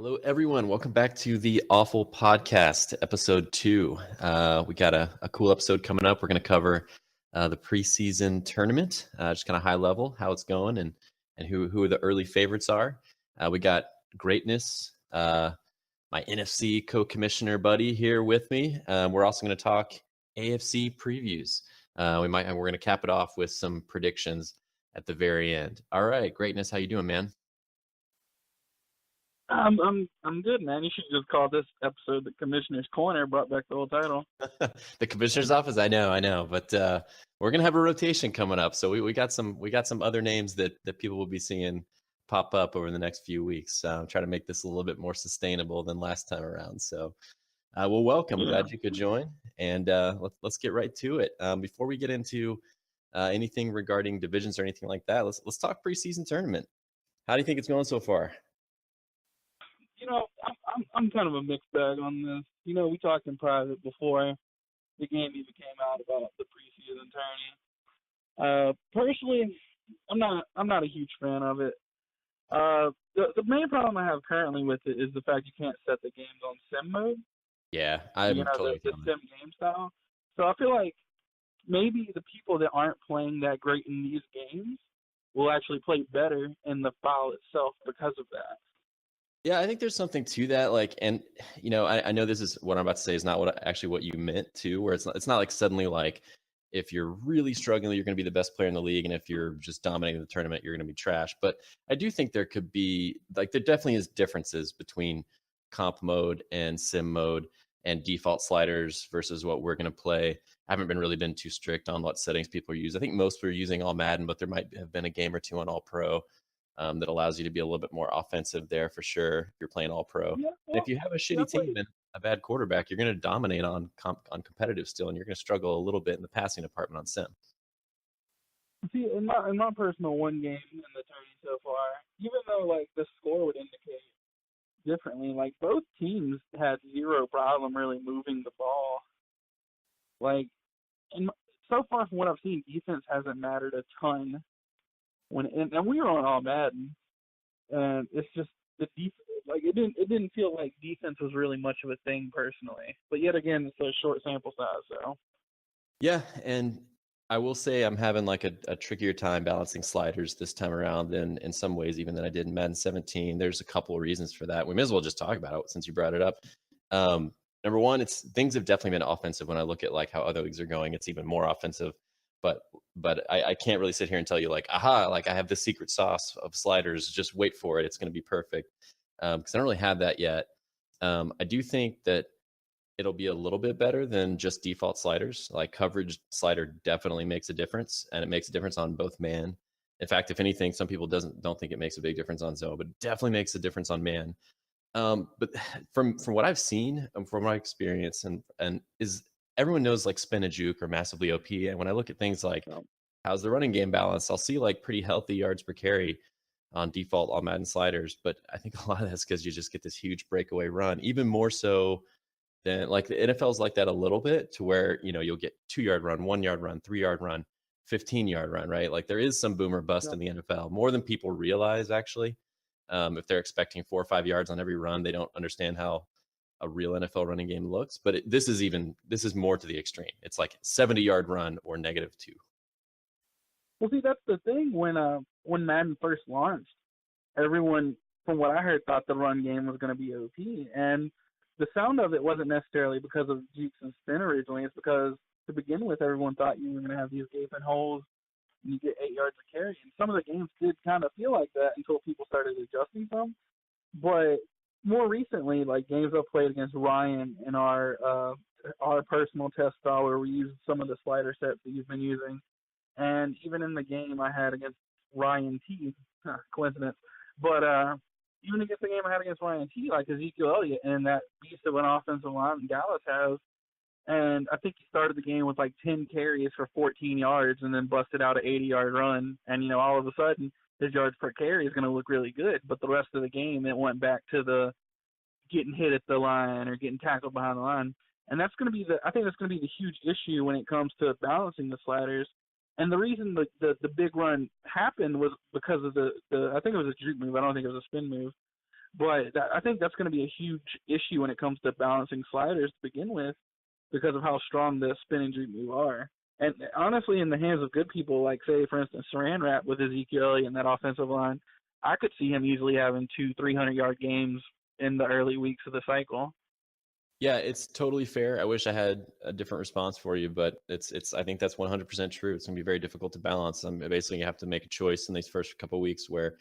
Hello, everyone. Welcome back to the Awful Podcast, episode 2. We got a cool episode coming up. We're going to cover the preseason tournament, just kind of high level, how it's going, and who the early favorites are. We got Greatness, my NFC co-commissioner buddy here with me. We're also going to talk AFC previews. We're going to cap it off with some predictions at the very end. All right, Greatness, how you doing, man? I'm good, man. You should just call this episode the Commissioner's Corner. Brought back the old title. The commissioner's office. I know, but we're gonna have a rotation coming up, so we got some other names that people will be seeing pop up over the next few weeks. Try to make this a little bit more sustainable than last time around. So, well, welcome. Yeah. Glad you could join, and let's get right to it. Before we get into anything regarding divisions or anything like that, let's talk preseason tournament. How do you think it's going so far? I'm kind of a mixed bag on this. We talked in private before the game even came out about the preseason tourney. Personally, I'm not a huge fan of it. The main problem I have currently with it is the fact you can't set the games on sim mode. Yeah, I'm totally the sim game style. So I feel like maybe the people that aren't playing that great in these games will actually play better in the file itself because of that. Yeah, I think there's something to that. And I know this is what I'm about to say is not what you meant to, where it's not like suddenly like if you're really struggling, you're going to be the best player in the league, and if you're just dominating the tournament, you're going to be trash. But I do think there could be there definitely is differences between comp mode and sim mode and default sliders versus what we're going to play. I haven't really been too strict on what settings people use. I think most were using all Madden, but there might have been a game or two on All Pro. That allows you to be a little bit more offensive there for sure if you're playing all pro. Yeah, And if you have a shitty team and a bad quarterback, you're going to dominate on competitive still, and you're going to struggle a little bit in the passing department on sim. See, in my personal one game in the tourney so far, even though the score would indicate differently, both teams had zero problem really moving the ball. So far from what I've seen, defense hasn't mattered a ton. And we were on all Madden, and it's just the defense. It didn't feel like defense was really much of a thing personally. But yet again, it's a short sample size, so. Yeah, and I will say I'm having a trickier time balancing sliders this time around than in some ways even than I did in Madden 17. There's a couple of reasons for that. We may as well just talk about it since you brought it up. Number one, things have definitely been offensive. When I look at how other leagues are going, it's even more offensive. But I can't really sit here and tell you I have the secret sauce of sliders. Just wait for it. It's going to be perfect. Because I don't really have that yet. I do think that it'll be a little bit better than just default sliders. Coverage slider definitely makes a difference, and it makes a difference on both man. In fact, if anything, some people don't think it makes a big difference on zone, but it definitely makes a difference on man. But from what I've seen, from my experience, and is everyone knows spin and juke are massively OP. And when I look at things like how's the running game balance, I'll see pretty healthy yards per carry on default all Madden sliders. But I think a lot of that's because you just get this huge breakaway run, even more so than the NFL's like that a little bit, to where you'll get 2-yard run, 1-yard run, 3-yard run, 15-yard run, right? There is some boomer bust in the NFL, more than people realize actually. If they're expecting 4 or 5 yards on every run, they don't understand how a real NFL running game looks. But this is more to the extreme. It's 70-yard run or -2. Well, see, that's the thing. When Madden first launched, everyone, from what I heard, thought the run game was going to be OP. And the sound of it wasn't necessarily because of jukes and spin originally. It's because, to begin with, everyone thought you were going to have these gaping holes and you get 8 yards of carry. And some of the games did kind of feel like that until people started adjusting some. But more recently, games I've played against Ryan in our personal test style, where we used some of the slider sets that you've been using, and even in the game I had against Ryan T, coincidence, but even against the game I had against Ryan T, Ezekiel Elliott and that beast of an offensive line Dallas has, and I think he started the game with 10 carries for 14 yards and then busted out an 80-yard run, and all of a sudden his yards per carry is going to look really good, but the rest of the game it went back to the getting hit at the line or getting tackled behind the line. And that's going to be I think that's going to be the huge issue when it comes to balancing the sliders. And the reason the big run happened was because of the I think it was a juke move. I don't think it was a spin move. But I think that's going to be a huge issue when it comes to balancing sliders to begin with, because of how strong the spin and juke move are. And honestly, in the hands of good people, like, say, for instance, Saran Wrap with Ezekiel Elliott and that offensive line, I could see him easily having 200-300-yard games in the early weeks of the cycle. Yeah, it's totally fair. I wish I had a different response for you, but I think that's 100% true. It's going to be very difficult to balance. Basically, you have to make a choice in these first couple of weeks where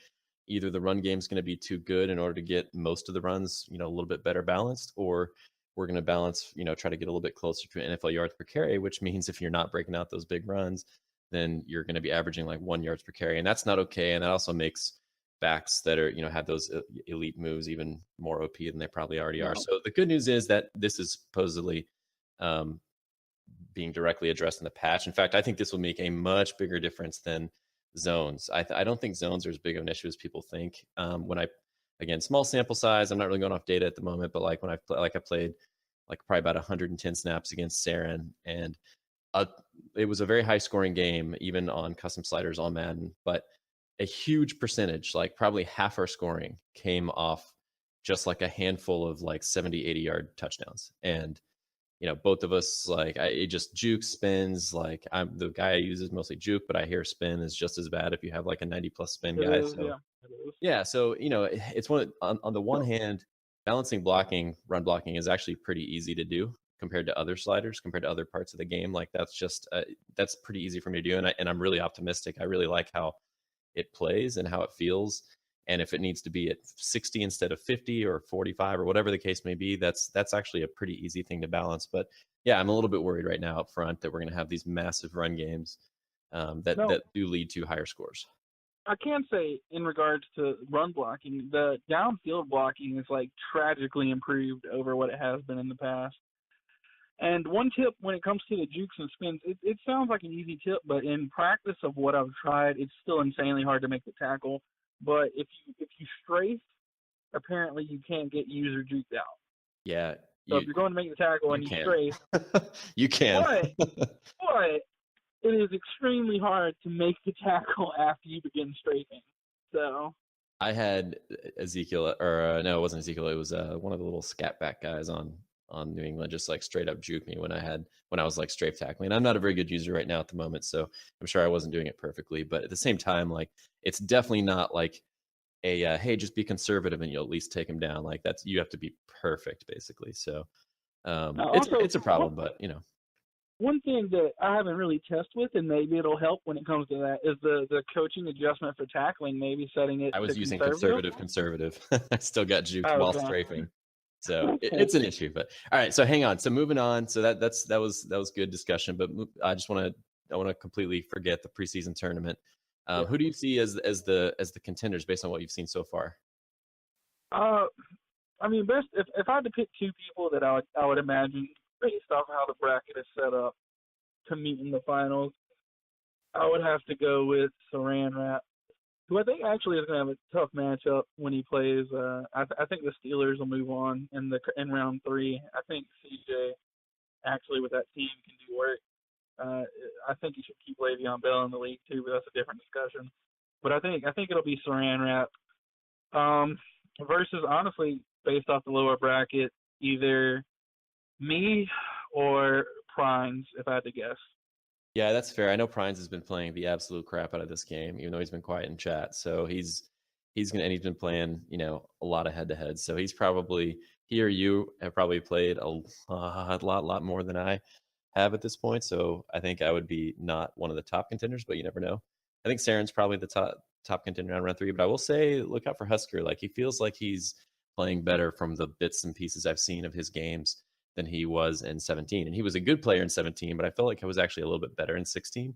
either the run game is going to be too good in order to get most of the runs, a little bit better balanced, or we're going to balance, try to get a little bit closer to NFL yards per carry, which means if you're not breaking out those big runs, then you're going to be averaging like 1 yards per carry, and that's not okay. And that also makes backs that are, have those elite moves even more OP than they probably already are. So the good news is that this is supposedly being directly addressed in the patch. In fact, I think this will make a much bigger difference than zones. I don't think zones are as big of an issue as people think. Again, small sample size, I'm not really going off data at the moment, but like when I played like probably about 110 snaps against Saren, and it was a very high scoring game, even on custom sliders on Madden, but a huge percentage, like probably half our scoring, came off just like a handful of like 70-80 yard touchdowns. And both of us, like, it just juke spins. Like, I'm the guy I use is mostly juke, but I hear spin is just as bad if you have like a 90+ spin guy. So yeah, so it's on the one hand, balancing run blocking is actually pretty easy to do compared to other sliders, compared to other parts of the game. Like, that's pretty easy for me to do, and I'm really optimistic. I really like how it plays and how it feels. And if it needs to be at 60 instead of 50 or 45 or whatever the case may be, that's actually a pretty easy thing to balance. But yeah, I'm a little bit worried right now up front that we're going to have these massive run games that do lead to higher scores. I can say, in regards to run blocking, the downfield blocking is like tragically improved over what it has been in the past. And one tip when it comes to the jukes and spins, it sounds like an easy tip, but in practice of what I've tried, it's still insanely hard to make the tackle. But if you strafe, apparently you can't get user juked out. Yeah. So if you're going to make the tackle and you strafe, you can. But it is extremely hard to make the tackle after you begin strafing. So I had Ezekiel, or no, it wasn't Ezekiel. It was one of the little scat back guys on New England, just like straight up juke me when I was like strafe tackling. I'm not a very good user right now at the moment, so I'm sure I wasn't doing it perfectly. But at the same time, like, it's definitely not like a hey, just be conservative and you'll at least take him down. Like, you have to be perfect basically. So it's a problem, but One thing that I haven't really tested with, and maybe it'll help when it comes to that, is the coaching adjustment for tackling, maybe setting it I was to using conservative. I still got juked while strafing. So it's an issue. But all right, so hang on. So moving on. So that was good discussion, but I want to completely forget the preseason tournament. Who do you see as the contenders based on what you've seen so far? I mean, best if I had to pick two people that I would imagine, based off how the bracket is set up, to meet in the finals, I would have to go with Saran Wrap, who I think actually is going to have a tough matchup when he plays. I think the Steelers will move on in round 3. I think CJ actually with that team can do work. I think you should keep Le'Veon Bell in the league too, but that's a different discussion. But I think it'll be Saran Wrap versus, honestly, based off the lower bracket, either me or Prines, if I had to guess. Yeah, that's fair. I know Prines has been playing the absolute crap out of this game, even though he's been quiet in chat. So he's been playing, a lot of head-to-heads. So he or you have probably played a lot more than I have at this point. So I think I would be not one of the top contenders, but you never know. I think Saren's probably the top contender on round 3, but I will say, look out for Husker. Like, he feels like he's playing better from the bits and pieces I've seen of his games than he was in 17. And he was a good player in 17, but I felt like I was actually a little bit better in 16.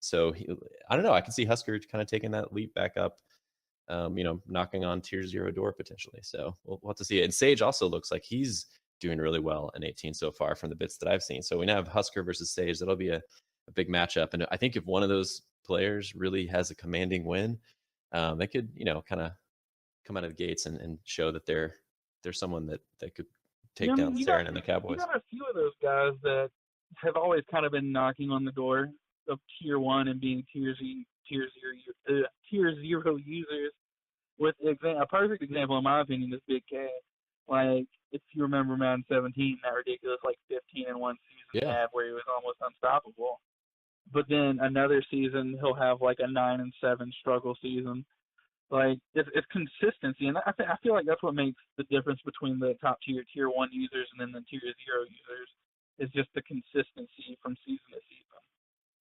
So I don't know. I can see Husker kind of taking that leap back up, knocking on tier 0 door potentially. So we'll have to see it. And Sage also looks like he's doing really well in 18 so far from the bits that I've seen. So we now have Husker versus Sage. That'll be a big matchup. And I think if one of those players really has a commanding win, they could, kind of come out of the gates and show that they're someone that could take down Saren and the Cowboys. You got a few of those guys that have always kind of been knocking on the door of tier 1 and being tier 0 users. with a perfect example, in my opinion, is Big K. Like, if you remember Madden 17, that ridiculous, 15-1 season he Yeah. had where he was almost unstoppable. But then another season, he'll have, a 9-7 struggle season. It's consistency, and I feel like that's what makes the difference between the top tier 1 users and then the tier 0 users, is just the consistency from season to season.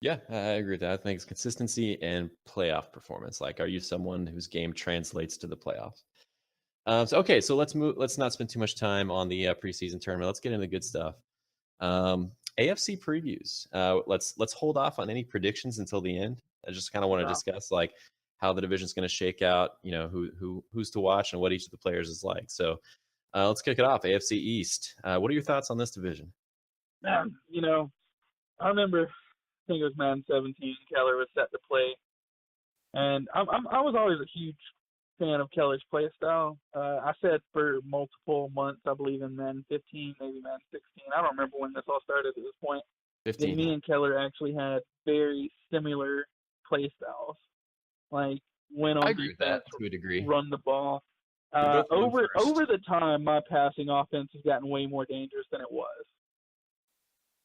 Yeah, I agree with that. I think it's consistency and playoff performance. Like, are you someone whose game translates to the playoffs? So let's move. Let's not spend too much time on the preseason tournament. Let's get into the good stuff. AFC previews. Let's hold off on any predictions until the end. I just kind of want to discuss how the division's going to shake out. Who's to watch and what each of the players is like. So let's kick it off. AFC East. What are your thoughts on this division? I remember, I think it was Madden 17. Keller was set to play, and I was always a huge fan of Keller's play style. I said for multiple months, I believe in Madden 15, maybe Madden 16. I don't remember when this all started at this point. 15. Me and Keller actually had very similar play styles. Went on I agree with defense, that to a degree. run the ball. Over the time, my passing offense has gotten way more dangerous than it was.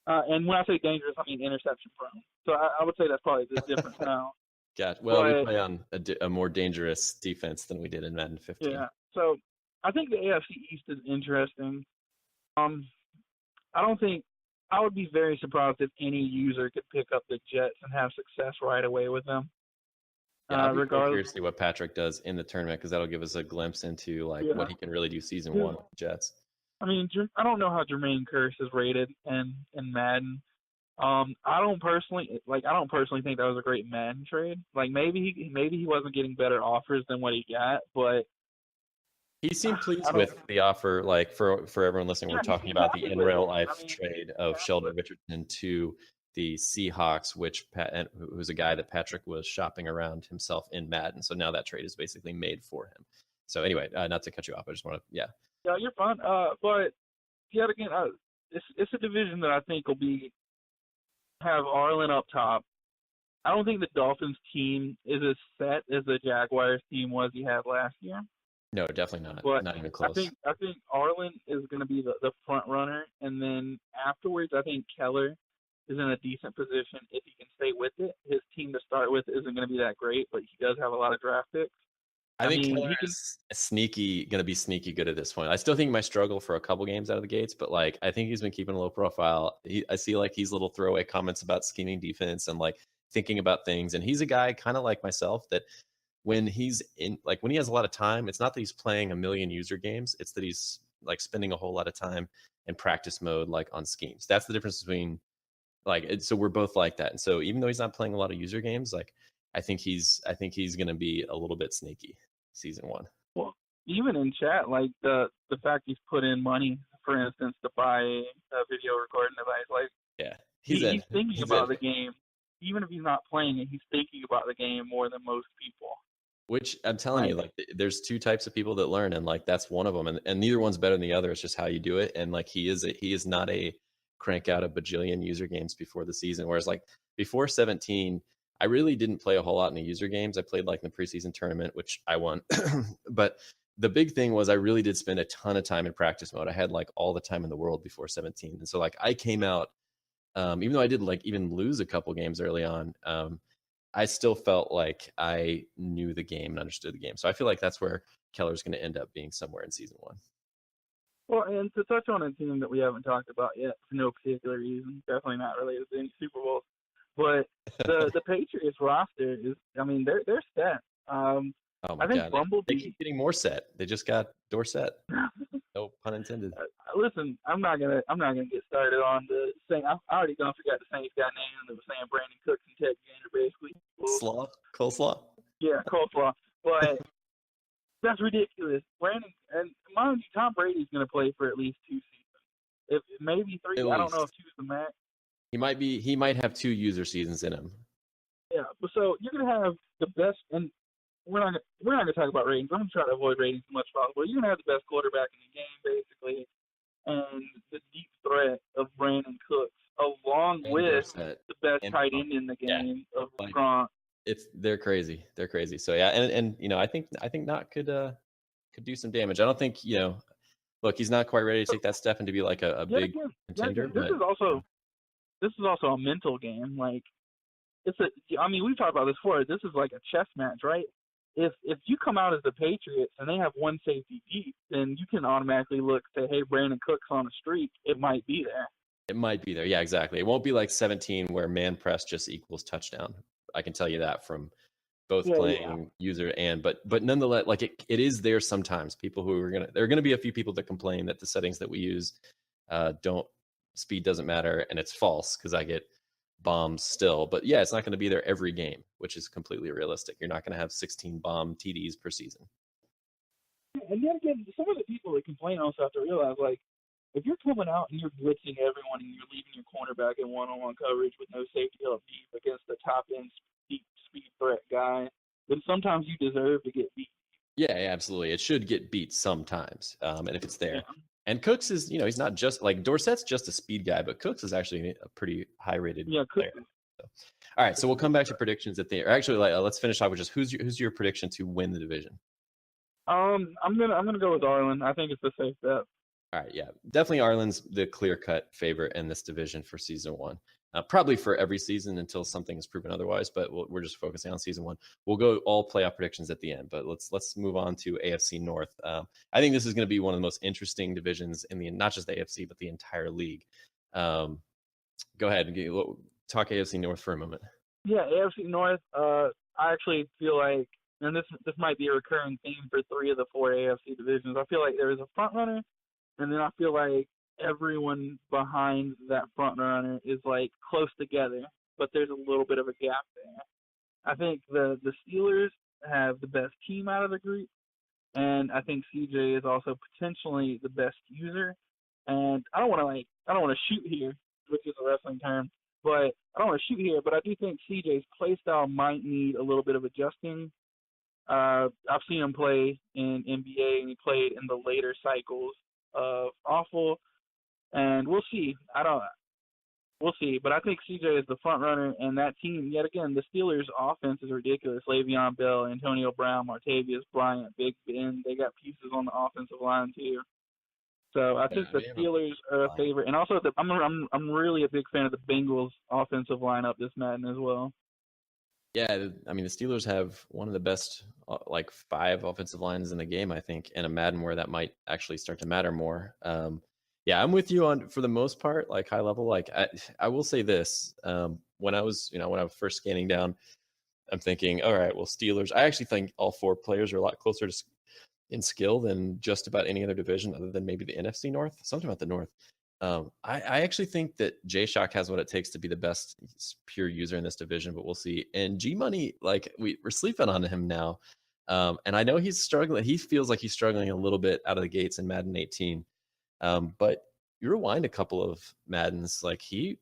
And when I say dangerous, I mean interception prone. So I would say that's probably the difference now. Gotcha. Well, we play on a more dangerous defense than we did in Madden 15. Yeah. So I think the AFC East is interesting. I would be very surprised if any user could pick up the Jets and have success right away with them. Yeah, I'll be curious to see what Patrick does in the tournament, because that'll give us a glimpse into what he can really do season 1 with the Jets. I mean, I don't know how Jermaine Kearse is rated in Madden. I don't personally think that was a great Madden trade. Maybe he wasn't getting better offers than what he got, but he seemed pleased with the offer. For everyone listening, we're talking about the in real life trade of Sheldon Richardson to the Seahawks, who's a guy that Patrick was shopping around himself in Madden. So now that trade is basically made for him. So anyway, not to cut you off, I just want to Yeah, you're fine. But yet again, it's a division that I think will have Arlen up top. I don't think the Dolphins team is as set as the Jaguars team was he had last year. No, definitely not. But not even close. I think Arlen is going to be the front runner, and then afterwards, I think Keller is in a decent position if he can stay with it. His team to start with isn't going to be that great, but he does have a lot of draft picks. I think Keller is going to be sneaky good at this point. I still think he might struggle for a couple games out of the gates, but I think he's been keeping a low profile. I see he's little throwaway comments about scheming defense and thinking about things. And he's a guy kind of like myself that when he's in, when he has a lot of time, it's not that he's playing a million user games. It's that he's spending a whole lot of time in practice mode, on schemes. That's the difference between so we're both like that. And so even though he's not playing a lot of user games, I think he's going to be a little bit sneaky season 1. Well, even in chat, the fact he's put in money, for instance, to buy a video recording device, yeah, he's thinking about the game. Even if he's not playing it, he's thinking about the game more than most people. Which I'm telling you, there's two types of people that learn, and that's one of them, and neither one's better than the other. It's just how you do it. And he is not a crank out a bajillion user games before the season. Whereas before 17, I really didn't play a whole lot in the user games. I played in the preseason tournament, which I won. But the big thing was I really did spend a ton of time in practice mode. I had all the time in the world before 17. And so I came out, even though I did even lose a couple games early on, I still felt like I knew the game and understood the game. So I feel like that's where Keller's going to end up being somewhere in season 1. Well, and to touch on a team that we haven't talked about yet for no particular reason, definitely not related to any Super Bowls, but the Patriots roster is, they're set. Oh my God! Bumblebee, they keep getting more set. They just got Dorsett. No pun intended. Listen, I'm not gonna get started on the Saint. I already forgot the Saints got named. They were saying Brandon Cooks and Ted Gainer basically. Coleslaw. Yeah, coleslaw. But that's ridiculous. Brandon, and mind you, Tom Brady's gonna play for at least 2 seasons, if maybe 3. I don't know if 2's the max. He might have 2 user seasons in him. Yeah, so you're gonna have the best, and we're not gonna talk about ratings. I'm gonna try to avoid ratings as much as possible. You're gonna have the best quarterback in the game, basically, and the deep threat of Brandon Cooks, along with the best tight end in the game of Gronk. They're crazy. They're crazy. So yeah, and I think Knott could do some damage. I don't think, look, he's not quite ready to take that step and to be like a Yet big again, contender, this but is also a mental game. Like we've talked about this before. This is like a chess match, right? If you come out as the Patriots and they have one safety deep, then you can automatically say, hey, Brandon Cook's on a streak. It might be there. it might be there. Yeah, exactly. It won't be like 17 where man press just equals touchdown. I can tell you that from both playing user but nonetheless, like it is there sometimes. People who there are gonna be a few people that complain that the settings that we use don't speed doesn't matter, and it's false because I get bombs still. But yeah, it's not going to be there every game, which is completely realistic. You're not going to have 16 bomb TDs per season. And then again, some of the people that complain also have to realize, like, if you're coming out and you're blitzing everyone and you're leaving your cornerback in one-on-one coverage with no safety up deep against the top-end deep speed threat guy, then sometimes you deserve to get beat. Yeah, absolutely. It should get beat sometimes, and if it's there. Yeah. And Cooks is, he's not just like Dorsett's just a speed guy, but Cooks is actually a pretty high-rated player. So, all right, so we'll come back to predictions at the. Or actually, let's finish off with just who's your prediction to win the division? I'm gonna go with Arlen. I think it's a safe bet. All right, yeah, definitely Arlen's the clear-cut favorite in this division for season one. Probably for every season until something is proven otherwise, but we're just focusing on season one. We'll go all playoff predictions at the end, but let's move on to AFC North. I think this is going to be one of the most interesting divisions in not just the AFC, but the entire league. Go ahead and talk AFC North for a moment. Yeah, AFC North. I actually feel like, and this might be a recurring theme for 3 of the 4 AFC divisions. I feel like there is a front runner, and then I feel like everyone behind that front runner is like close together, but there's a little bit of a gap there. I think the Steelers have the best team out of the group, and I think CJ is also potentially the best user. And I don't want to shoot here, which is a wrestling term, but I do think CJ's play style might need a little bit of adjusting. I've seen him play in NBA, and he played in the later cycles of AWFL. And we'll see. We'll see. But I think CJ is the front runner, and that team, yet again, the Steelers' offense is ridiculous. Le'Veon Bell, Antonio Brown, Martavius Bryant, Big Ben. They got pieces on the offensive line too. So I think the Steelers are a favorite, and also I'm really a big fan of the Bengals' offensive lineup this Madden as well. Yeah, I mean the Steelers have one of the best 5 offensive lines in the game, I think, and a Madden where that might actually start to matter more. Yeah, I'm with you on for the most part, like high level. Like I will say this: when I was first scanning down, I'm thinking, all right, well, Steelers. I actually think all 4 players are a lot closer to in skill than just about any other division, other than maybe the NFC North. Something about the North. I actually think that J-Shock has what it takes to be the best pure user in this division, but we'll see. And G Money, like we're sleeping on him now, and I know he's struggling. He feels like he's struggling a little bit out of the gates in Madden 18. But you rewind a couple of Maddens, like he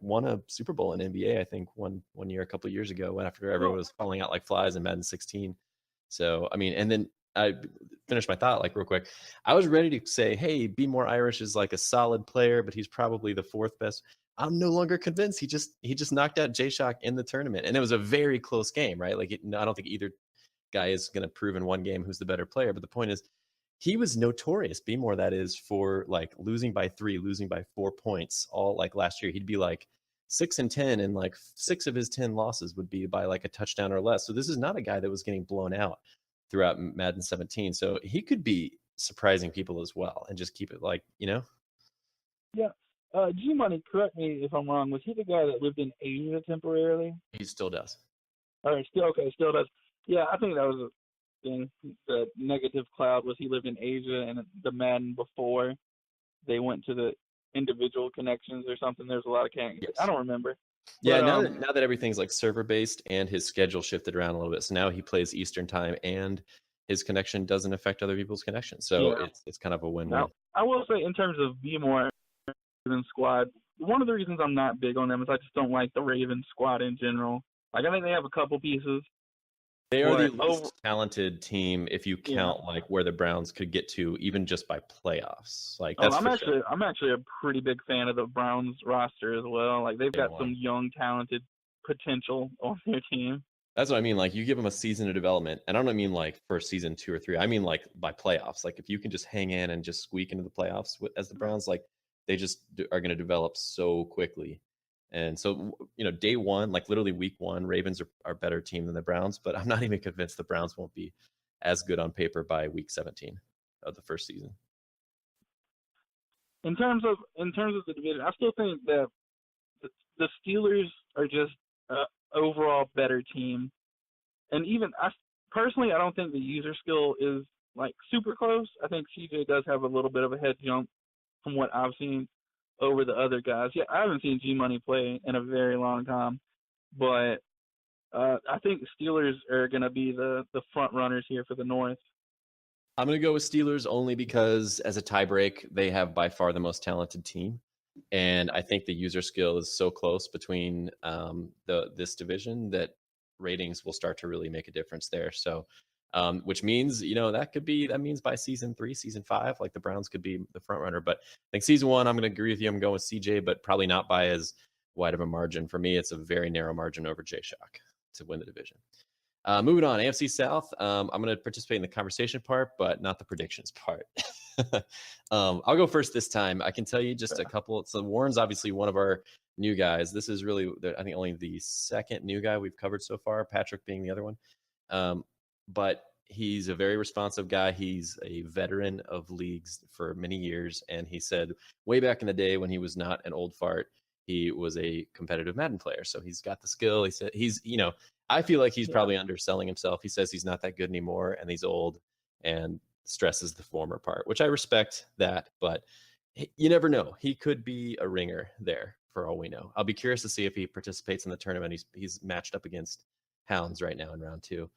won a Super Bowl in NBA, I think one year a couple of years ago after everyone was falling out like flies in Madden 16. So I mean, and then I finished my thought like real quick. I was ready to say, hey, Be More Irish is like a solid player, but he's probably the 4th best. I'm no longer convinced. He just knocked out J-Shock in the tournament, and it was a very close game, right? Like I don't think either guy is going to prove in one game who's the better player, but the point is, he was notorious, Be More that is, for like losing by 3, losing by 4 points. All like last year, he'd be like 6-10, and like 6 of his 10 losses would be by like a touchdown or less. So this is not a guy that was getting blown out throughout Madden 17. So he could be surprising people as well, and just keep it like, Yeah. G Money, correct me if I'm wrong. Was he the guy that lived in Asia temporarily? He still does. All right, still does. Yeah, I think that was thing. The negative cloud was he lived in Asia, and the Madden before they went to the individual connections or something. There's a lot of connections. Yes. I don't remember. Yeah, but, now that everything's like server based and his schedule shifted around a little bit, so now he plays Eastern time and his connection doesn't affect other people's connections. So it's kind of a win-win. Now, I will say in terms of Be More Raven squad, one of the reasons I'm not big on them is I just don't like the Raven squad in general. Like I think they have a couple pieces. They are the least talented team if you count like where the Browns could get to, even just by playoffs. Like that's I'm actually a pretty big fan of the Browns roster as well. Like they've got some young, talented potential on their team. That's what I mean. Like you give them a season of development, and I don't mean like for season 2 or 3. I mean like by playoffs. Like if you can just hang in and just squeak into the playoffs as the Browns, like they just are going to develop so quickly. And so day one, like literally week one, Ravens are a better team than the Browns, but I'm not even convinced the Browns won't be as good on paper by week 17 of the first season. In terms of the division, I still think that the Steelers are just an overall better team. And even personally, I don't think the user skill is like super close. I think CJ does have a little bit of a head jump from what I've seen over the other guys. Yeah, I haven't seen G Money play in a very long time, but I think the Steelers are going to be the front runners here for the North. I'm going to go with Steelers only because as a tiebreak, they have by far the most talented team. And I think the user skill is so close between this division that ratings will start to really make a difference there. So, which means, that means by season 3, season 5, like the Browns could be the front runner. But I think season 1, I'm going to agree with you. I'm going with CJ, but probably not by as wide of a margin. For me, it's a very narrow margin over J-Shock to win the division. Moving on, AFC South. I'm going to participate in the conversation part, but not the predictions part. I'll go first this time. I can tell you just a couple. So Warren's obviously one of our new guys. This is really, I think, only the second new guy we've covered so far, Patrick being the other one. But he's a very responsive guy. He's a veteran of leagues for many years. And he said way back in the day when he was not an old fart, he was a competitive Madden player. So he's got the skill. He said I feel like he's probably underselling himself. He says he's not that good anymore and he's old and stresses the former part, which I respect that, but you never know. He could be a ringer there for all we know. I'll be curious to see if he participates in the tournament. He's matched up against Hounds right now in round 2.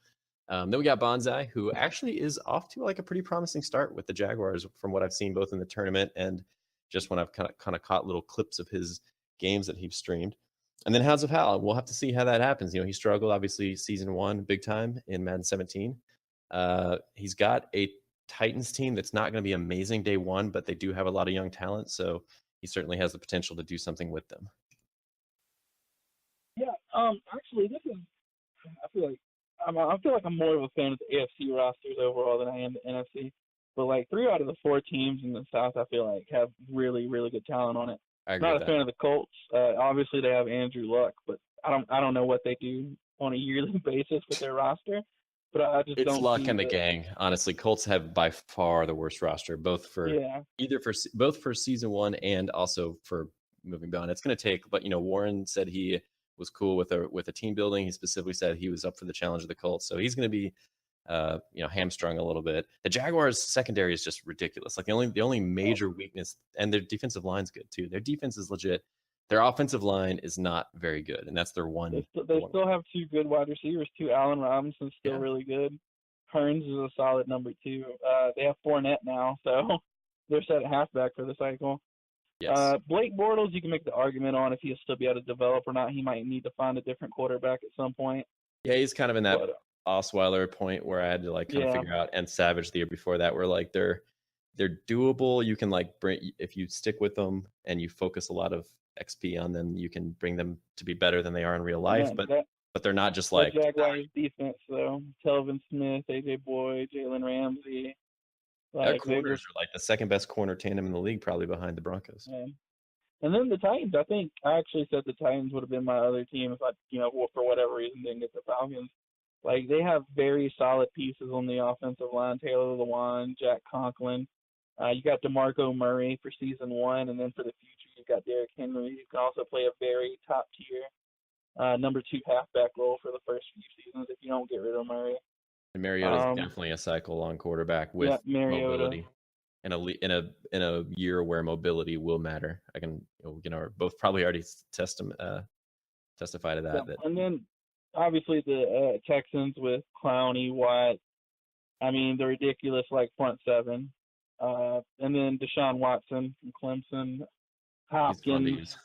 Then we got Bonsai, who actually is off to like a pretty promising start with the Jaguars from what I've seen both in the tournament and just when I've kind of caught little clips of his games that he's streamed. And then Hounds of Hal, we'll have to see how that happens. He struggled obviously season 1 big time in Madden 17. He's got a Titans team that's not going to be amazing day one, but they do have a lot of young talent, so he certainly has the potential to do something with them. Yeah, actually, I feel like I'm more of a fan of the AFC rosters overall than I am the NFC. But like 3 out of the 4 teams in the South, I feel like have really, really good talent on it. I'm not a fan of the Colts. Obviously, they have Andrew Luck, but I don't know what they do on a yearly basis with their roster. But I just it's don't. Luck and the gang. Honestly, Colts have by far the worst roster, both for season 1 and also for moving beyond. It's going to take, but Warren said he was cool with a team building. He specifically said he was up for the challenge of the Colts, so he's going to be hamstrung a little bit. The Jaguars secondary is just ridiculous. Like the only major weakness, and their defensive line's good too. Their defense is legit. Their offensive line is not very good, and that's their one. They still have 2 good wide receivers too. Allen Robinson's still really good. Hearns is a solid number 2. They have Fournette now, so they're set at halfback for the cycle. Yes. Blake Bortles, you can make the argument on if he'll still be able to develop or not. He might need to find a different quarterback at some point. Yeah, he's kind of in that Osweiler point where I had to like kind of figure out, and Savage the year before that, where like they're doable. You can like bring, if you stick with them and you focus a lot of XP on them, you can bring them to be better than they are in real life. But they're not just like Jaguars defense though. Telvin Smith, AJ Boyd, Jalen Ramsey. Their corners are like the second best corner tandem in the league, probably behind the Broncos. Yeah. And then the Titans. I think I actually said the Titans would have been my other team if I, for whatever reason didn't get the Falcons. Like they have very solid pieces on the offensive line. Taylor Lewan, Jack Conklin. You got DeMarco Murray for season 1, and then for the future you got Derrick Henry. Who can also play a very top tier number 2 halfback role for the first few seasons if you don't get rid of Murray. And Mariota is definitely a cycle-long quarterback with mobility. In a year where mobility will matter, I can both probably already testify to that. And then obviously the Texans with Clowney, Watt. I mean the ridiculous like front 7, and then Deshaun Watson from Clemson, Hopkins.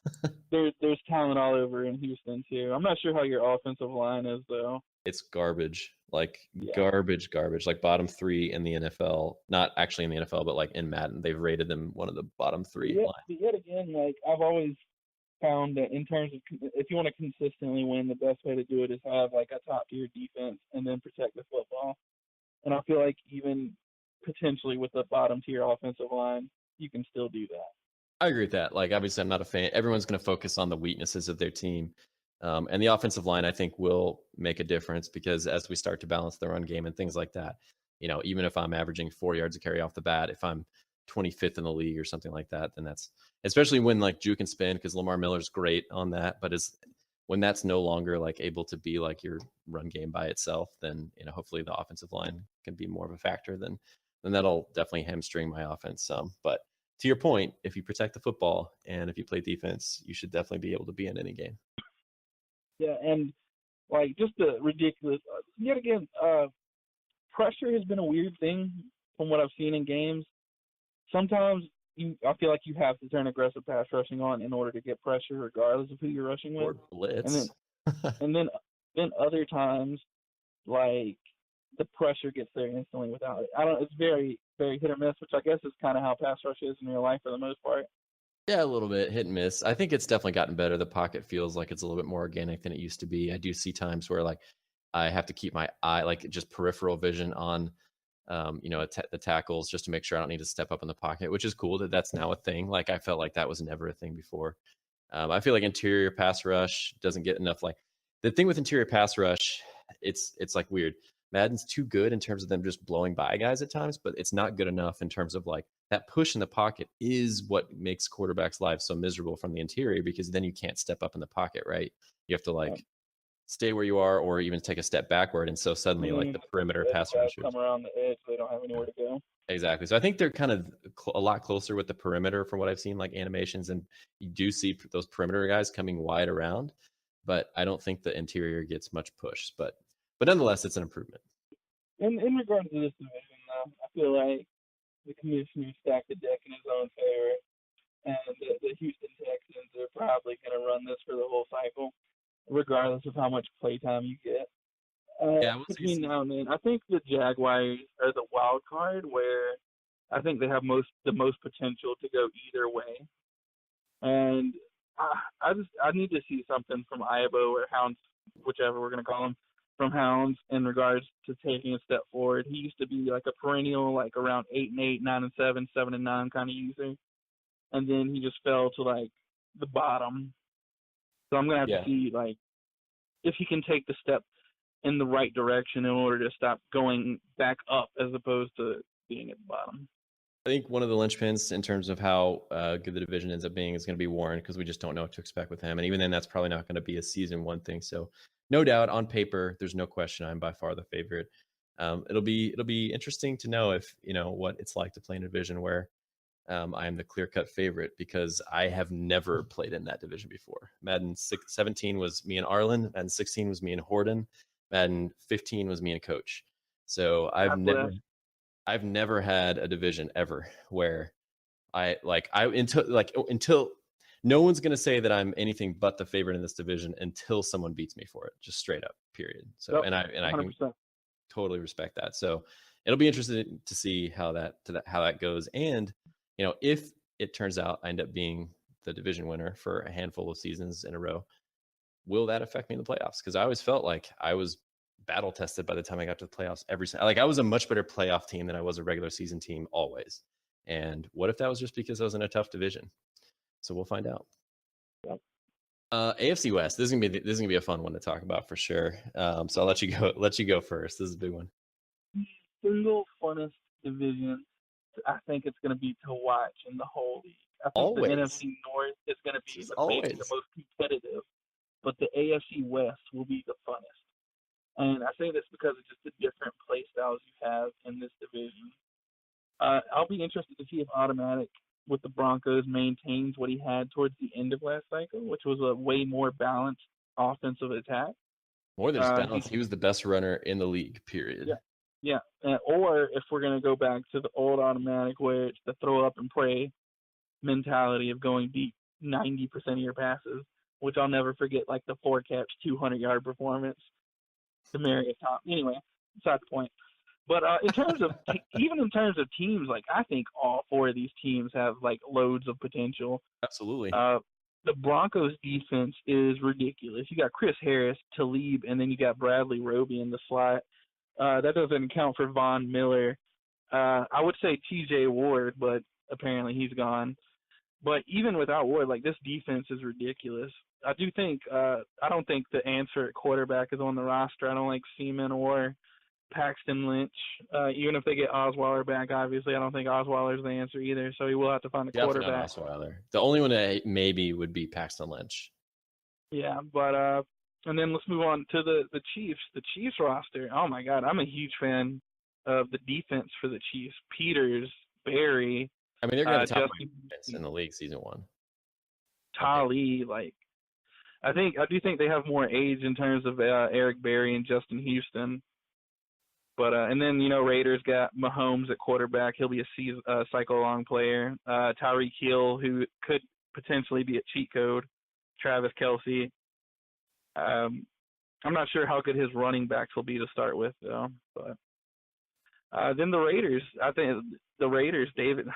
There's talent all over in Houston too. I'm not sure how your offensive line is though. It's garbage. Garbage. Like bottom 3 in the NFL. Not actually in the NFL, but like in Madden, they've rated them one of the bottom 3 lines. Yet again, like I've always found that in terms of if you want to consistently win, the best way to do it is have like a top tier defense and then protect the football. And I feel like even potentially with the bottom tier offensive line, you can still do that. I agree with that. Like, obviously, I'm not a fan. Everyone's going to focus on the weaknesses of their team. And the offensive line, I think, will make a difference because as we start to balance the run game and things like that, even if I'm averaging 4 yards a carry off the bat, if I'm 25th in the league or something like that, then that's especially when like juke and spin, because Lamar Miller's great on that. But when that's no longer like able to be like your run game by itself, then hopefully the offensive line can be more of a factor. Then that'll definitely hamstring my offense some. But to your point, if you protect the football and if you play defense, you should definitely be able to be in any game. Yeah, and like just the ridiculous. Yet again, pressure has been a weird thing from what I've seen in games. Sometimes I feel like you have to turn aggressive pass rushing on in order to get pressure, regardless of who you're rushing with. Or blitz. And then other times, like the pressure gets there instantly without it. It's very, very hit or miss, which I guess is kind of how pass rush is in real life for the most part. Yeah, a little bit hit and miss. I think it's definitely gotten better. The pocket feels like it's a little bit more organic than it used to be. I do see times where like I have to keep my eye, like just peripheral vision on, the tackles just to make sure I don't need to step up in the pocket, which is cool that that's now a thing. Like I felt like that was never a thing before. I feel like interior pass rush doesn't get enough. Like the thing with interior pass rush, it's like weird. Madden's too good in terms of them just blowing by guys at times, but it's not good enough in terms of like that push in the pocket is what makes quarterbacks' lives so miserable from the interior, because then you can't step up in the pocket, right? You have to like stay where you are or even take a step backward. And so suddenly like the perimeter pass rushers come around the edge, they don't have anywhere to go. Exactly. So I think they're kind of a lot closer with the perimeter from what I've seen, like animations, and you do see those perimeter guys coming wide around, but I don't think the interior gets much push. But nonetheless, it's an improvement. In regards to this division, though, I feel like the commissioner stacked the deck in his own favor, and the Houston Texans are probably going to run this for the whole cycle, regardless of how much playtime you get. Between now and then, I think the Jaguars are the wild card, where I think they have the most potential to go either way. And I need to see something from Iabo or Hounds, whichever we're going to call him, from Hounds in regards to taking a step forward. He used to be like a perennial, like around 8-8, 9-7, 7-9 kind of user, and then he just fell to like the bottom. So I'm gonna have to see like if he can take the step in the right direction in order to stop going back up as opposed to being at the bottom. I think one of the linchpins in terms of how good the division ends up being is going to be Warren, because we just don't know what to expect with him. And even then, that's probably not going to be a season one thing. So no doubt on paper, there's no question I'm by far the favorite. It'll be interesting to know if, what it's like to play in a division where I am the clear-cut favorite, because I have never played in that division before. Madden 17 was me and Arlen. Madden 16 was me and Horden. Madden 15 was me and Coach. So I've never had a division ever where until no one's going to say that I'm anything but the favorite in this division until someone beats me for it, just straight up, period. So, and I can totally respect that. So it'll be interesting to see how that goes. And, if it turns out I end up being the division winner for a handful of seasons in a row, will that affect me in the playoffs? Because I always felt like I was battle tested by the time I got to the playoffs I was a much better playoff team than I was a regular season team always. And what if that was just because I was in a tough division? So we'll find out. Yep. AFC West. This is gonna be a fun one to talk about for sure. So I'll let you go first. This is a big one. Single funnest division I think it's going to be to watch in the whole league. I think the NFC North is going to be maybe the most competitive, but the AFC West will be the funnest. And I say this because of just the different play styles you have in this division. I'll be interested to see if Automatic with the Broncos maintains what he had towards the end of last cycle, which was a way more balanced offensive attack. More than just balance, he was the best runner in the league, period. Yeah. Or if we're going to go back to the old Automatic, where it's the throw up and pray mentality of going deep 90% of your passes, which I'll never forget, like the 4-catch, 200-yard performance to Marius Top. Anyway, beside the point. But in terms of even in terms of teams, like I think all four of these teams have like loads of potential. Absolutely. the Broncos defense is ridiculous. You got Chris Harris, Talib, and then you got Bradley Roby in the slot. That doesn't account for Von Miller. I would say T.J. Ward, but apparently he's gone. But even without Ward, like, this defense is ridiculous. I don't think the answer at quarterback is on the roster. I don't like Seaman or Paxton Lynch. Even if they get Osweiler back, obviously, I don't think Osweiler's the answer either. So he will have to find a Definitely quarterback. not Osweiler. The only one that maybe would be Paxton Lynch. Yeah, but and then let's move on to the Chiefs. The Chiefs roster. Oh my God, I'm a huge fan of the defense for the Chiefs. Peters, Barry. I mean, they're going to top Justin defense in the league season 1. Tali, like, I do think they have more age in terms of Eric Berry and Justin Houston. But and then, Raiders got Mahomes at quarterback. He'll be a cycle-long player. Tyreek Hill, who could potentially be a cheat code. Travis Kelce. I'm not sure how good his running backs will be to start with, though. But then the Raiders. I think the Raiders, David.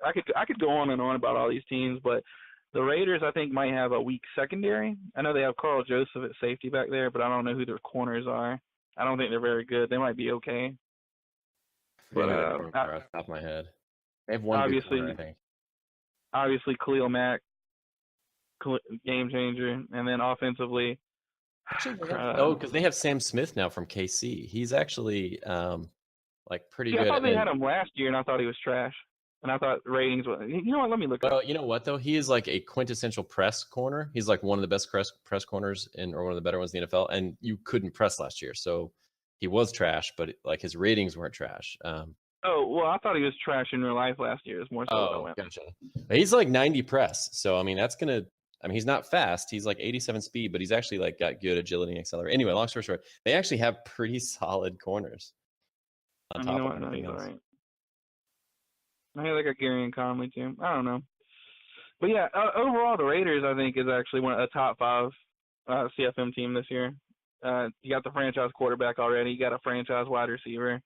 I could go on and on about all these teams, but the Raiders, I think, might have a weak secondary. I know they have Carl Joseph at safety back there, but I don't know who their corners are. I don't think they're very good. They might be okay. But off the top of my head, they have one obviously, corner, I think. Obviously, Khalil Mack, game changer, and then offensively. Because they have Sam Smith now from KC. He's actually pretty good. I thought they had him last year, and I thought he was trash. And I thought ratings was. You know what? Let me look. Well, you know what though? He is like a quintessential press corner. He's like one of the best press corners or one of the better ones in the NFL. And you couldn't press last year, so he was trash. But like his ratings weren't trash. Oh well, I thought he was trash in real life last year. It's more so. Oh, gotcha. He's like 90 press, so I mean that's gonna. I mean, he's not fast. He's like 87 speed, but he's actually like got good agility and acceleration. Anyway, long story short, they actually have pretty solid corners. On top of everything else. Right. I think they got Gary and Conley too. I don't know, but yeah, overall the Raiders I think is actually a top 5 CFM team this year. You got the franchise quarterback already. You got a franchise wide receiver.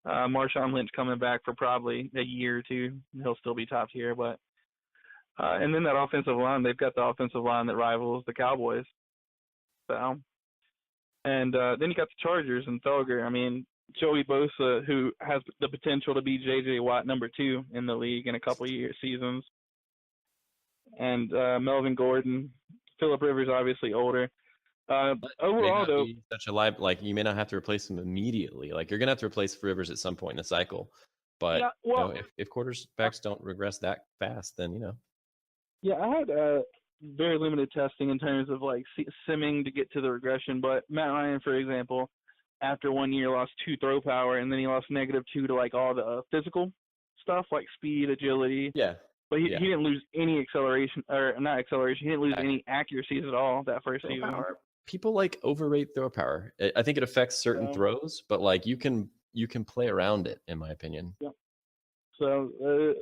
Marshawn Lynch coming back for probably a year or two. He'll still be top tier, but and then that offensive line, they've got the offensive line that rivals the Cowboys. So, and then you got the Chargers and Felger. I mean, Joey Bosa, who has the potential to be J.J. Watt number 2 in the league in a couple of seasons. And Melvin Gordon. Phillip Rivers, obviously older. Overall, though, such a you may not have to replace him immediately. Like you're gonna have to replace Rivers at some point in the cycle. But yeah, well, if quarterbacks don't regress that fast, then Yeah, I had very limited testing in terms of like simming to get to the regression. But Matt Ryan, for example, after 1 year lost 2 throw power, and then he lost -2 to like all the physical stuff like speed, agility. Yeah. But he didn't lose any acceleration, or not acceleration. He didn't lose any accuracies at all that first season. People like overrate throw power. I think it affects certain throws, but like you can play around it, in my opinion. Yeah. So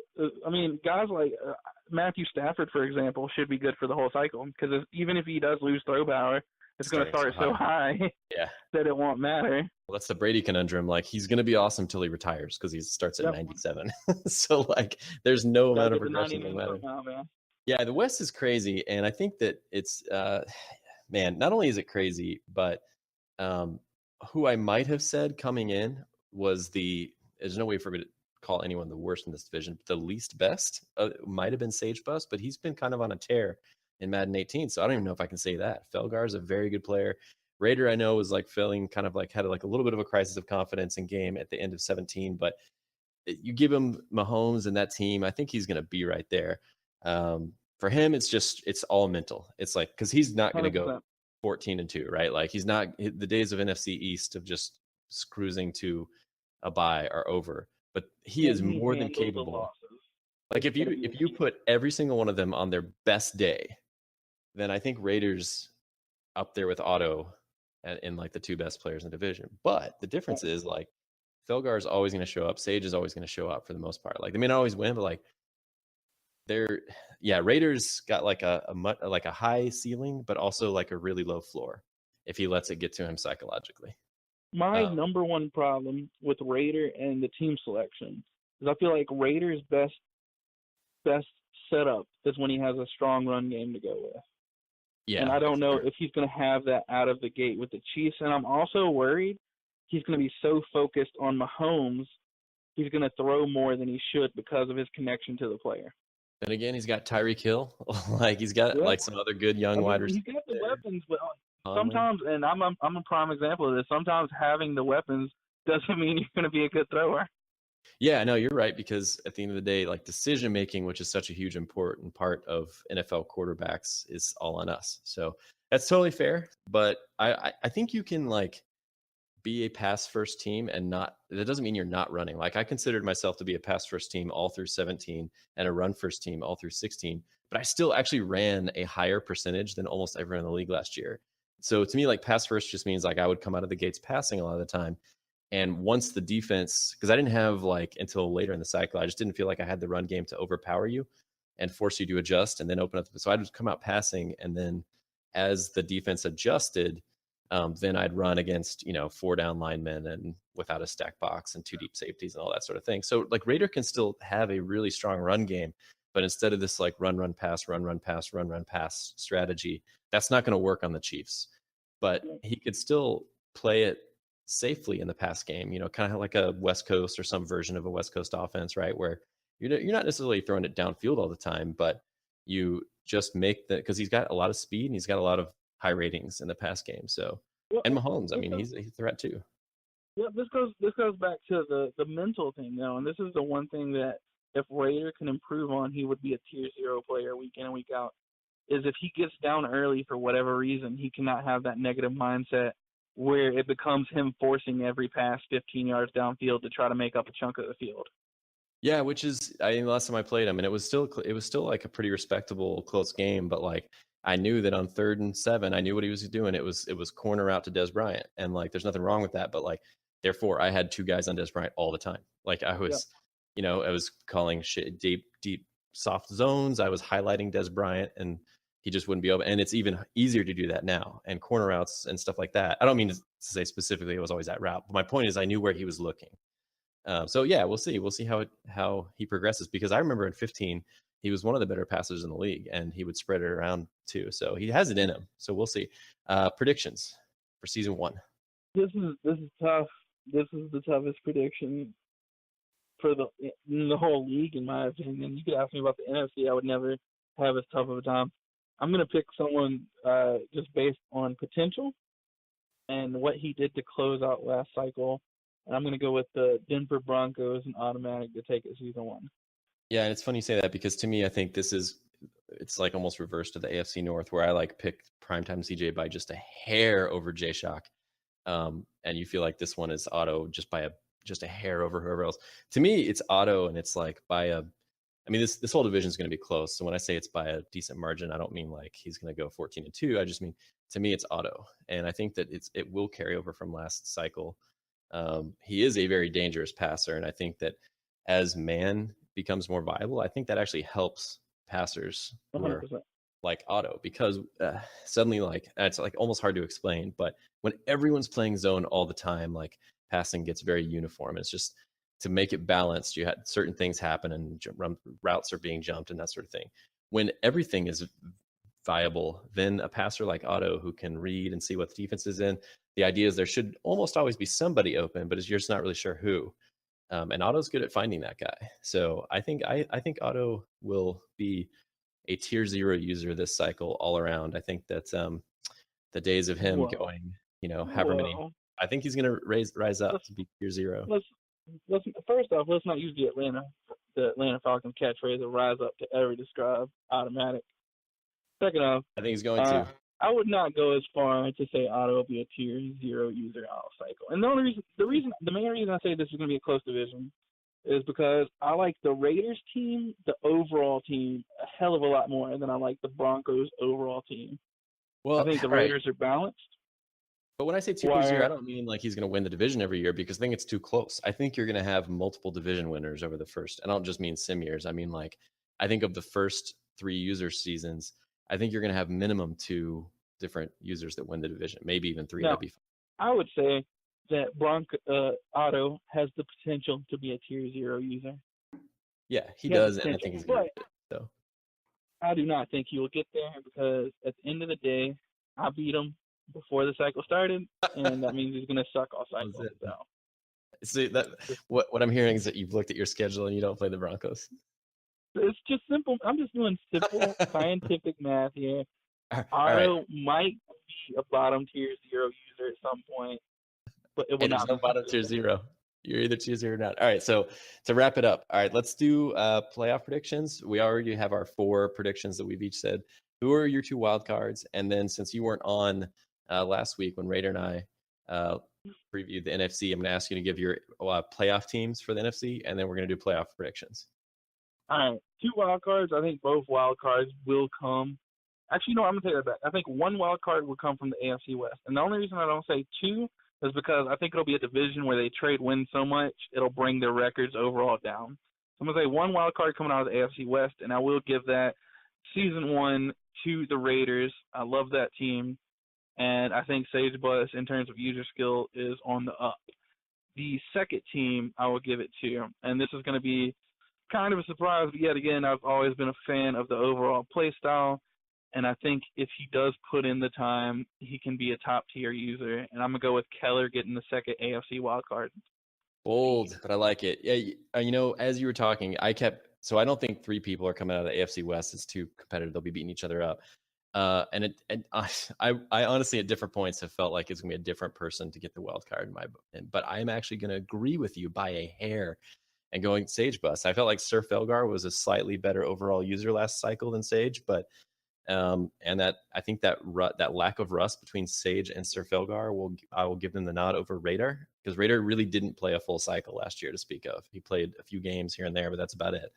I mean, guys like Matthew Stafford, for example, should be good for the whole cycle because even if he does lose throw power, it's going to start so high that it won't matter. Well, that's the Brady conundrum. Like he's going to be awesome till he retires because he starts at 97. So like there's no amount of regression no matter. Yeah, the West is crazy, and I think that it's man. Not only is it crazy, but who I might have said coming in was there's no way for me to call anyone the worst in this division. The least best might have been Sage Bus, but he's been kind of on a tear in Madden 18, so I don't even know if I can say that. Felgar is a very good player. Raider, I know, was like feeling kind of like had like a little bit of a crisis of confidence in game at the end of 17, but you give him Mahomes and that team, I think he's going to be right there. For him, it's all mental. It's like because he's not going to go 14-2, right? Like he's not. The days of NFC East of just cruising to a bye are over. But he is more than capable. Like if you put every single one of them on their best day, then I think Raiders up there with Otto and like the 2 best players in the division. But the difference is like Felgar is always going to show up. Sage is always going to show up for the most part. Like they may not always win, but like Raiders got like a high ceiling, but also like a really low floor if he lets it get to him psychologically. My number one problem with Raider and the team selection is I feel like Raiders' best setup is when he has a strong run game to go with. Yeah. And I don't know if he's going to have that out of the gate with the Chiefs. And I'm also worried he's going to be so focused on Mahomes, he's going to throw more than he should because of his connection to the player. And again, he's got Tyreek Hill. Like he's got like some other good young wide receivers. He's got the weapons, but Conley. sometimes, and I'm a prime example of this. Sometimes having the weapons doesn't mean you're going to be a good thrower. Yeah, no, you're right, because at the end of the day, like decision making, which is such a huge important part of NFL quarterbacks, is all on us. So that's totally fair. But I think you can like be a pass first team and not, that doesn't mean you're not running. Like I considered myself to be a pass first team all through 17 and a run first team all through 16, but I still actually ran a higher percentage than almost everyone in the league last year. So to me, like pass first just means like I would come out of the gates passing a lot of the time. And once the defense, because I didn't have like until later in the cycle, I just didn't feel like I had the run game to overpower you and force you to adjust and then open up. So I'd just come out passing. And then as the defense adjusted, then I'd run against, 4 down linemen and without a stack box and 2 deep safeties and all that sort of thing. So like Raider can still have a really strong run game, but instead of this like run, pass strategy, that's not going to work on the Chiefs. But he could still play it safely in the pass game, kind of like a West Coast or some version of a West Coast offense, right? Where you're not necessarily throwing it downfield all the time, but you just make because he's got a lot of speed and he's got a lot of high ratings in the pass game. So, and Mahomes, I mean, he's a threat too. Yeah, this goes back to the mental thing though, and this is the one thing that if Raider can improve on, he would be a tier 0 player week in and week out. Is if he gets down early for whatever reason, he cannot have that negative mindset where it becomes him forcing every pass 15 yards downfield to try to make up a chunk of the field. Yeah, which is, I mean, last time I played him, and it was still like a pretty respectable close game, but like I knew that on 3rd and 7, I knew what he was doing. It was corner out to Des Bryant, and like there's nothing wrong with that, but like therefore I had 2 guys on Des Bryant all the time. Like I was, I was calling shit deep soft zones. I was highlighting Des Bryant, and he just wouldn't be open. And it's even easier to do that now, and corner routes and stuff like that. I don't mean to say specifically it was always that route, but my point is I knew where he was looking. So yeah, we'll see how he progresses, because I remember in 15 he was one of the better passers in the league, and he would spread it around too. So he has it in him. So we'll see. Predictions for season 1. This is tough. This is the toughest prediction for the whole league, in my opinion. You could ask me about the NFC, I would never have as tough of a time. I'm going to pick someone just based on potential and what he did to close out last cycle. And I'm going to go with the Denver Broncos and automatic to take it season 1. Yeah, and it's funny you say that, because to me, I think it's like almost reverse to the AFC North, where I like picked primetime CJ by just a hair over J-Shock. And you feel like this one is Otto just by a hair over whoever else. To me, it's Otto, and it's like I mean, this whole division is going to be close. So when I say it's by a decent margin, I don't mean like he's going to go 14-2. I just mean, to me, it's Otto. And I think that it will carry over from last cycle. He is a very dangerous passer. And I think that as man becomes more viable, I think that actually helps passers who are like Otto, because suddenly, like, it's like almost hard to explain, but when everyone's playing zone all the time, like passing gets very uniform. It's just, to make it balanced, you had certain things happen and routes are being jumped and that sort of thing. When everything is viable, then a passer like Otto, who can read and see what the defense is in, the idea is there should almost always be somebody open, but you're just not really sure who. And Otto's good at finding that guy. So I think Otto will be a tier 0 user this cycle all around. I think that the days of him going, however many, I think he's going to rise up to be tier 0. First off, let's not use the Atlanta Falcons catchphrase of "rise up to every describe automatic." Second off, I think he's going to. I would not go as far to say Otto will be a tier 0 user all cycle. And the main reason I say this is going to be a close division is because I like the Raiders team, the overall team, a hell of a lot more than I like the Broncos overall team. Well, I think the Raiders are balanced. But when I say tier 0, I don't mean like he's going to win the division every year, because I think it's too close. I think you're going to have multiple division winners over the first. I don't just mean sim years. I mean, like, I think of the first 3 user seasons, I think you're going to have minimum 2 different users that win the division, maybe even 3. That'd be fine. I would say that Otto has the potential to be a tier 0 user. Yeah, he does, and I think he's good. So I do not think he will get there because at the end of the day, I beat him before the cycle started, and that means he's going to suck all cycle. So See that what I'm hearing is that you've looked at your schedule and you don't play the Broncos. it's just simple. I'm just doing simple scientific math here. All Otto right. might be a bottom tier 0 user at some point, but it will And there's not no be bottom tier 0. You're either tier 0 or not. All right. So to wrap it up, all right, let's do playoff predictions. We already have our 4 predictions that we've each said. Who are your 2 wild cards? And then since you weren't on last week when Raider and I previewed the NFC, I'm going to ask you to give your playoff teams for the NFC, and then we're going to do playoff predictions. All right, 2 wild cards. I think both wild cards will come. Actually, no, I'm going to take that back. I think 1 wild card will come from the AFC West. And the only reason I don't say 2 is because I think it'll be a division where they trade wins so much, it'll bring their records overall down. So I'm going to say 1 wild card coming out of the AFC West, and I will give that season 1 to the Raiders. I love that team, and I think Sage Bus, in terms of user skill, is on the up. The second team I will give it to, and this is going to be kind of a surprise, but yet again, I've always been a fan of the overall play style, and I think if he does put in the time, he can be a top-tier user, and I'm going to go with Keller getting the second AFC wildcard. Bold, but I like it. Yeah, you know, as you were talking, I don't think 3 people are coming out of the AFC West. It's too competitive. They'll be beating each other up. And I honestly at different points have felt like it's gonna be a different person to get the wild card in my book. But I'm actually gonna agree with you by a hair and going Sage Bus. I felt like Sir Felgar was a slightly better overall user last cycle than Sage, but and that I think that that lack of rust between Sage and Sir Felgar I will give them the nod over Raider, because Raider really didn't play a full cycle last year to speak of. He played a few games here and there, but that's about it.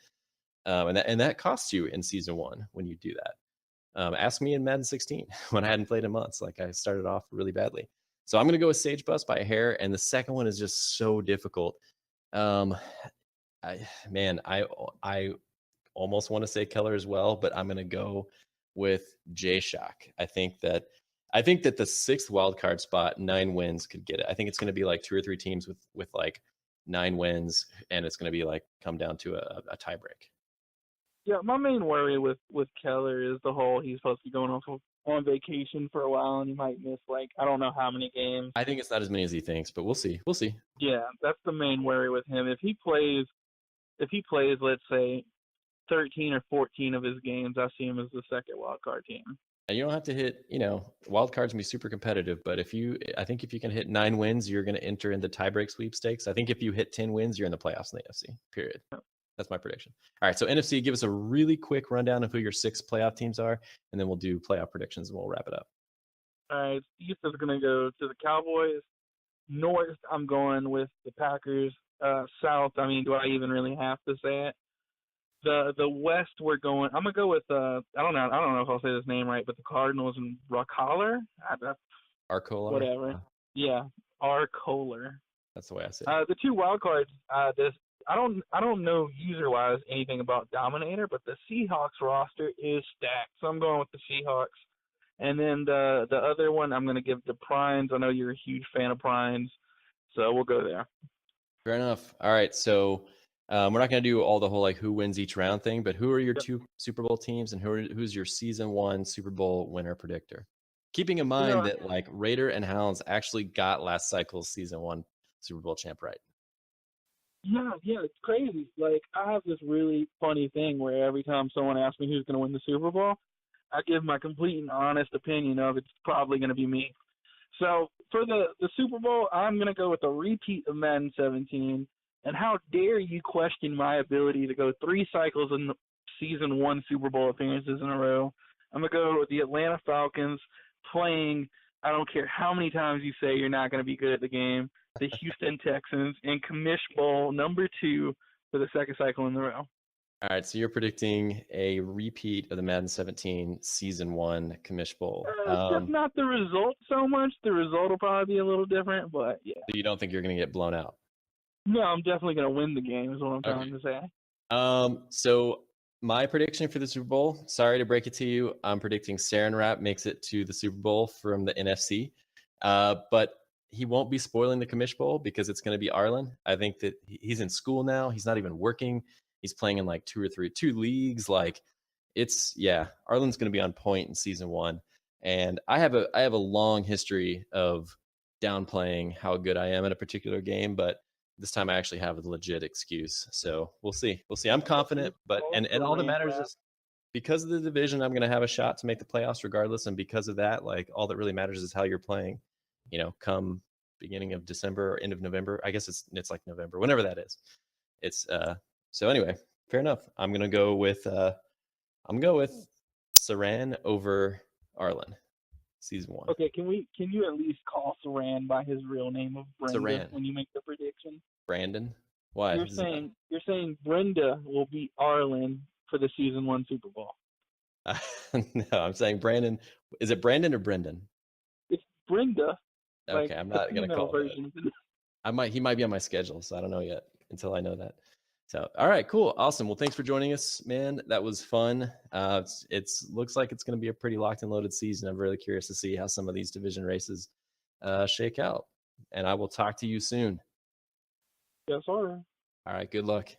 And that costs you in season 1 when you do that. Ask me in Madden 16 when I hadn't played in months. Like I started off really badly. So I'm going to go with Sage Bus by a hair. And the second one is just so difficult. I almost want to say Keller as well, but I'm going to go with J-Shock. I think that the 6th wildcard spot, 9 wins could get it. I think it's going to be like 2 or 3 teams with like 9 wins, and it's going to be like come down to a tie break. Yeah, my main worry with Keller is the whole he's supposed to be going on vacation for a while, and he might miss like I don't know how many games. I think it's not as many as he thinks, but we'll see. We'll see. Yeah, that's the main worry with him. If he plays, let's say 13 or 14 of his games, I see him as the second wild card team. And you don't have to hit, wild cards can be super competitive, but I think if you can hit 9 wins, you're going to enter into tiebreak sweepstakes. I think if you hit 10 wins, you're in the playoffs in the NFC, period. That's my prediction. All right, so NFC, give us a really quick rundown of who your 6 playoff teams are, and then we'll do playoff predictions and we'll wrap it up. All right, East is going to go to the Cowboys. North, I'm going with the Packers. South, I mean, do I even really have to say it? The West, we're going. I'm gonna go with I don't know if I'll say this name right, but the Cardinals and Rockholler. Arcola. Whatever. Yeah, Arcola. That's the way I say it. The 2 wild cards. I don't know user wise anything about Dominator, but the Seahawks roster is stacked, so I'm going with the Seahawks. And then the other one, I'm gonna give to Prines. I know you're a huge fan of Prines, so we'll go there. Fair enough. All right, so. We're not going to do all the whole like who wins each round thing, but who are your 2 Super Bowl teams, and who's your season 1 Super Bowl winner predictor? Keeping in mind that like Raider and Hounds actually got last cycle's season 1 Super Bowl champ right. Yeah, it's crazy. Like I have this really funny thing where every time someone asks me who's going to win the Super Bowl, I give my complete and honest opinion of it's probably going to be me. So for the Super Bowl, I'm going to go with a repeat of Madden 17. And how dare you question my ability to go 3 cycles in the season 1 Super Bowl appearances in a row? I'm going to go with the Atlanta Falcons playing, I don't care how many times you say you're not going to be good at the game, the Houston Texans in Commish Bowl number 2 for the 2nd cycle in a row. All right, so you're predicting a repeat of the Madden 17 season 1 Commish Bowl. Just not the result so much. The result will probably be a little different, but yeah. So you don't think you're going to get blown out? No, I'm definitely going to win the game is what I'm trying to say. So my prediction for the Super Bowl, sorry to break it to you, I'm predicting Saran Wrap makes it to the Super Bowl from the NFC. But he won't be spoiling the Commish Bowl because it's going to be Arlen. I think that he's in school now. He's not even working. He's playing in like 2 leagues. Like Arlen's going to be on point in season 1. And I have a long history of downplaying how good I am at a particular game, but this time I actually have a legit excuse. So we'll see. I'm confident, but and all that matters is because of the division, I'm going to have a shot to make the playoffs regardless. And because of that, like, all that really matters is how you're playing, come beginning of December or end of November. I guess it's like November, whenever that is. It's so anyway, fair enough. I'm going to go with Saran over Arlen, season 1. Okay, can you at least call Saran by his real name of Brenda Saran. when you make the prediction? Brandon? Why? You're saying Brenda will beat Arlen for the season 1 Super Bowl. No, I'm saying Brandon. Is it Brandon or Brendan? It's Brenda. Okay, I'm not gonna call it. He might be on my schedule, so I don't know yet until I know that. So, all right, cool, awesome. Well, thanks for joining us, man. That was fun. It's looks like it's going to be a pretty locked and loaded season. I'm really curious to see how some of these division races shake out. And I will talk to you soon. Yes, sir. All right, good luck.